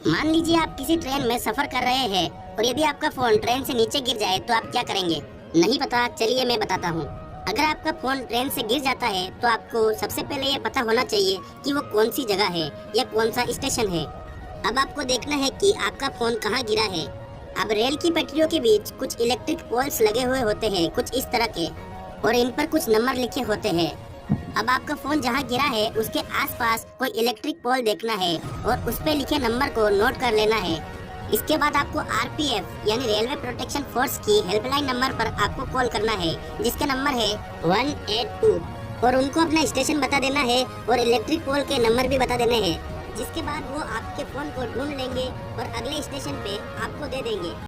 मान लीजिए आप किसी ट्रेन में सफर कर रहे हैं और यदि आपका फोन ट्रेन से नीचे गिर जाए तो आप क्या करेंगे? नहीं पता? चलिए मैं बताता हूँ। अगर आपका फोन ट्रेन से गिर जाता है तो आपको सबसे पहले ये पता होना चाहिए कि वो कौन सी जगह है या कौन सा स्टेशन है। अब आपको देखना है कि आपका फोन कहाँ गिरा है। अब रेल की पटरियों के बीच कुछ इलेक्ट्रिक पोल्स लगे हुए होते हैं, कुछ इस तरह के, और इन पर कुछ नंबर लिखे होते हैं। अब आपका फोन जहाँ गिरा है उसके आसपास कोई इलेक्ट्रिक पोल देखना है और उस पे लिखे नंबर को नोट कर लेना है। इसके बाद आपको आरपीएफ यानी रेलवे प्रोटेक्शन फोर्स की हेल्पलाइन नंबर पर आपको कॉल करना है, जिसका नंबर है 182, और उनको अपना स्टेशन बता देना है और इलेक्ट्रिक पोल के नंबर भी बता देने हैं। जिसके बाद वो आपके फोन को ढूंढ लेंगे और अगले स्टेशन पे आपको दे देंगे।